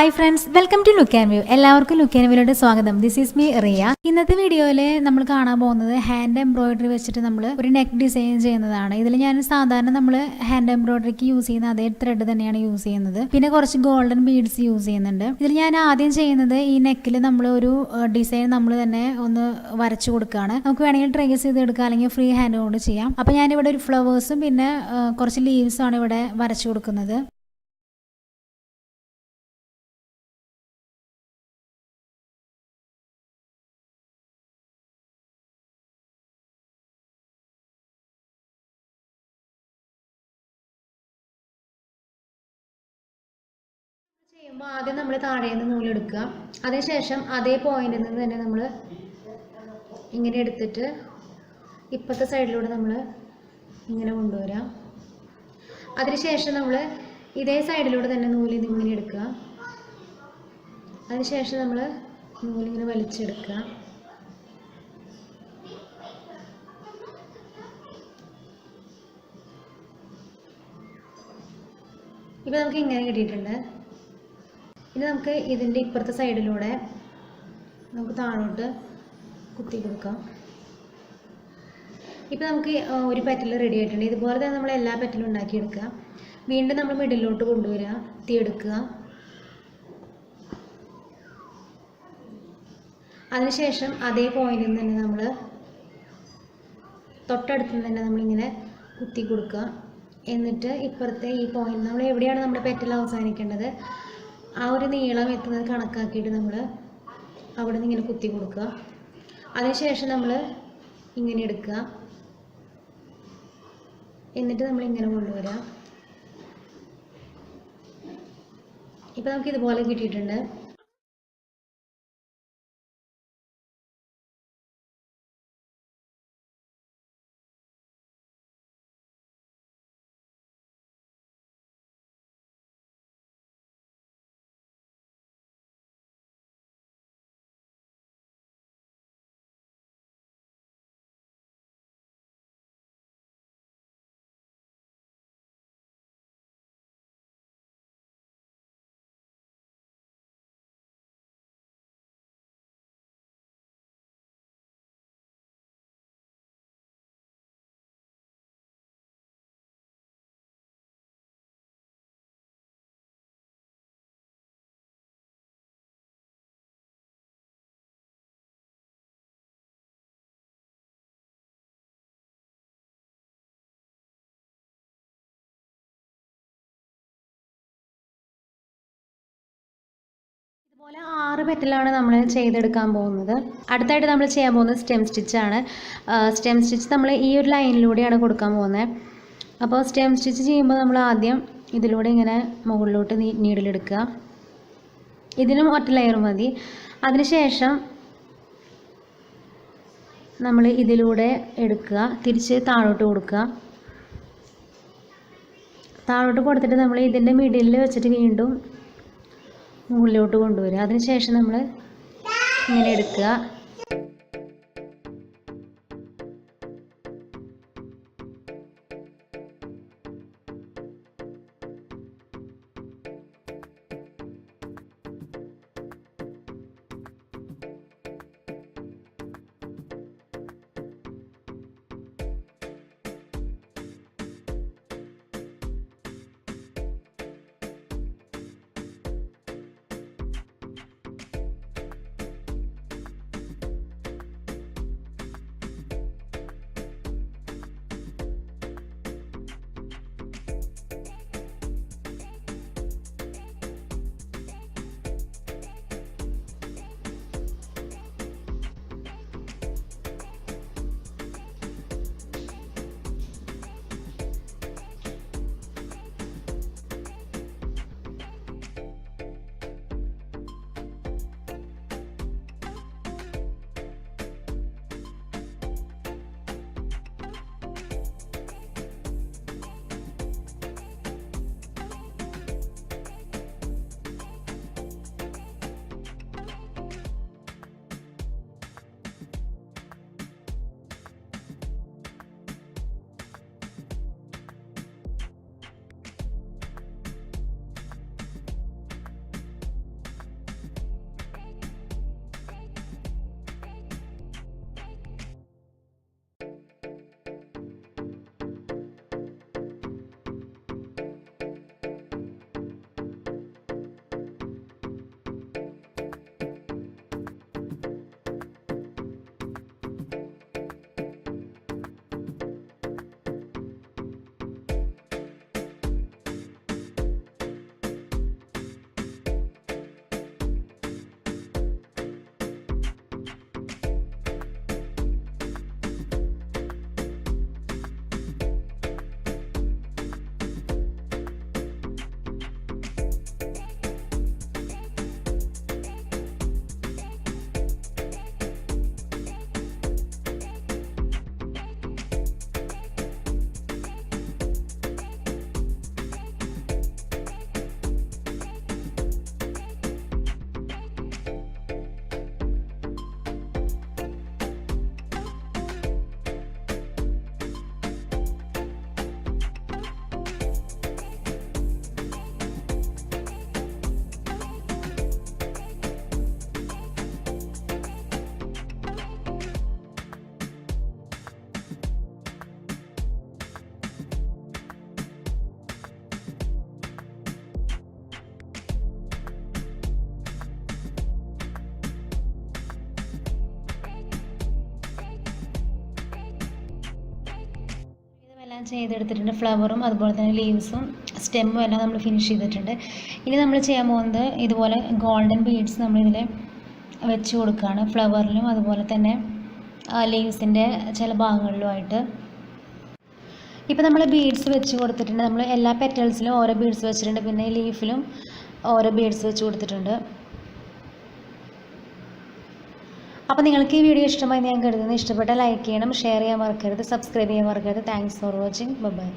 Hi friends, welcome to Look and View. എല്ലാവർക്കും look and വ്യൂയിലോട്ട് സ്വാഗതം. This is me Riya. ഇന്നത്തെ വീഡിയോയിൽ നമ്മൾ കാണാൻ പോകുന്നത് ഹാൻഡ് എംബ്രോയിഡറി വെച്ചിട്ട് നമ്മൾ ഒരു നെക്ക് ഡിസൈൻ ചെയ്യുന്നതാണ്. ഇതിൽ ഞാൻ സാധാരണ നമ്മൾ ഹാൻഡ് എംബ്രോയിഡറിക്ക് യൂസ് ചെയ്യുന്ന അതേ ത്രെഡ് തന്നെയാണ് യൂസ് ചെയ്യുന്നത്. പിന്നെ കുറച്ച് ഗോൾഡൻ ബീഡ്സ് യൂസ് ചെയ്യുന്നുണ്ട്. ഇതിൽ ഞാൻ ആദ്യം ചെയ്യുന്നത് ഈ നെക്കിൽ നമ്മൾ ഒരു ഡിസൈൻ നമ്മൾ തന്നെ ഒന്ന് വരച്ചു കൊടുക്കുകയാണ്. നമുക്ക് വേണമെങ്കിൽ ട്രേസ് ചെയ്ത് എടുക്കാം, അല്ലെങ്കിൽ ഫ്രീ ഹാൻഡ് കൊണ്ട് ചെയ്യാം. അപ്പോൾ ഞാനിവിടെ ഒരു ഫ്ലവേഴ്സും പിന്നെ കുറച്ച് ലീവ്സും ആണ് ഇവിടെ വരച്ചു കൊടുക്കുന്നത്. ചെയ്യുമ്പോൾ ആദ്യം നമ്മൾ താഴേന്ന് നൂലെടുക്കുക. അതിനുശേഷം അതേ പോയിന്റിൽ നിന്ന് തന്നെ നമ്മൾ ഇങ്ങനെ എടുത്തിട്ട് ഇപ്പുറത്തെ സൈഡിലൂടെ നമ്മൾ ഇങ്ങനെ കൊണ്ടുവരാം. അതിനുശേഷം നമ്മൾ ഇതേ സൈഡിലൂടെ തന്നെ നൂല് ഇങ്ങനെ എടുക്കുക. അതിനുശേഷം നമ്മൾ നൂലിങ്ങനെ വലിച്ചെടുക്കുക. ഇപ്പോൾ നമുക്ക് ഇങ്ങനെ കിട്ടിയിട്ടുണ്ട്. ഇനി നമുക്ക് ഇതിൻ്റെ ഇപ്പുറത്തെ സൈഡിലൂടെ നമുക്ക് താഴോട്ട് കുത്തി കൊടുക്കാം. ഇപ്പോൾ നമുക്ക് ഒരു പെറ്റൽ റെഡി ആയിട്ടുണ്ട്. ഇതുപോലെ തന്നെ നമ്മൾ എല്ലാ പെറ്റലും ഉണ്ടാക്കിയെടുക്കുക. വീണ്ടും നമ്മൾ മിഡിലോട്ട് കൊണ്ടുവരിക, കുത്തിയെടുക്കുക. അതിനുശേഷം അതേ പോയിന്റിൽ നിന്ന് തന്നെ നമ്മൾ തൊട്ടടുത്ത് തന്നെ നമ്മളിങ്ങനെ കുത്തി കൊടുക്കുക. എന്നിട്ട് ഇപ്പുറത്തെ ഈ പോയിന്റ് നമ്മൾ എവിടെയാണ് നമ്മുടെ പെറ്റൽ അവസാനിക്കേണ്ടത് ആ ഒരു നീളം എത്തുന്നത് കണക്കാക്കിയിട്ട് നമ്മൾ അവിടെ നിന്ന് ഇങ്ങനെ കുത്തി കൊടുക്കുക. അതിനുശേഷം നമ്മൾ ഇങ്ങനെ എടുക്കുക. എന്നിട്ട് നമ്മൾ ഇങ്ങനെ കൊണ്ടുവരിക. ഇപ്പോൾ നമുക്ക് ഇതുപോലെ കിട്ടിയിട്ടുണ്ട്. ഇതുപോലെ 6 പെറ്റലാണ് നമ്മൾ ചെയ്തെടുക്കാൻ പോകുന്നത്. അടുത്തായിട്ട് നമ്മൾ ചെയ്യാൻ പോകുന്നത് സ്റ്റെം സ്റ്റിച്ചാണ്. സ്റ്റെം സ്റ്റിച്ച് നമ്മൾ ഈ ഒരു ലൈനിലൂടെയാണ് കൊടുക്കാൻ പോകുന്നത്. അപ്പോൾ സ്റ്റെം സ്റ്റിച്ച് ചെയ്യുമ്പോൾ നമ്മൾ ആദ്യം ഇതിലൂടെ ഇങ്ങനെ മുകളിലോട്ട് നീഡിലെടുക്കുക. ഇതിനും ഒറ്റ ലെയർ മതി. അതിനുശേഷം നമ്മൾ ഇതിലൂടെ എടുക്കുക, തിരിച്ച് താഴോട്ട് കൊടുക്കുക. താഴോട്ട് കൊടുത്തിട്ട് നമ്മൾ ഇതിൻ്റെ മിഡിലിൽ വെച്ചിട്ട് വീണ്ടും മുകളിലോട്ട് കൊണ്ടുവരിക. അതിനുശേഷം നമ്മൾ ഇങ്ങനെ എടുക്കുക. എല്ലാം ചെയ്തെടുത്തിട്ടുണ്ട്. ഫ്ലവറും അതുപോലെ തന്നെ ലീവ്സും സ്റ്റെമ്മും എല്ലാം നമ്മൾ ഫിനിഷ് ചെയ്തിട്ടുണ്ട്. ഇനി നമ്മൾ ചെയ്യാൻ പോകുന്നത് ഇതുപോലെ ഗോൾഡൻ ബീഡ്സ് നമ്മളിതിൽ വെച്ച് കൊടുക്കുകയാണ്. ഫ്ലവറിലും അതുപോലെ തന്നെ ലീവ്സിൻ്റെ ചില ഭാഗങ്ങളിലുമായിട്ട്. ഇപ്പോൾ നമ്മൾ ബീഡ്സ് വെച്ച് കൊടുത്തിട്ടുണ്ട്. നമ്മൾ എല്ലാ പെറ്റൽസിലും ഓരോ ബീഡ്സ് വെച്ചിട്ടുണ്ട്. പിന്നെ ലീഫിലും ഓരോ ബീഡ്സ് വെച്ച് കൊടുത്തിട്ടുണ്ട്. അപ്പോൾ നിങ്ങൾക്ക് ഈ വീഡിയോ ഇഷ്ടമായി ഞാൻ കരുതുന്നു. ഇഷ്ടപ്പെട്ടാൽ ലൈക്ക് ചെയ്യണം, ഷെയർ ചെയ്യാൻ മറക്കരുത്, സബ്സ്ക്രൈബ് ചെയ്യാൻ മറക്കരുത്. Thanks for watching. ബൈ.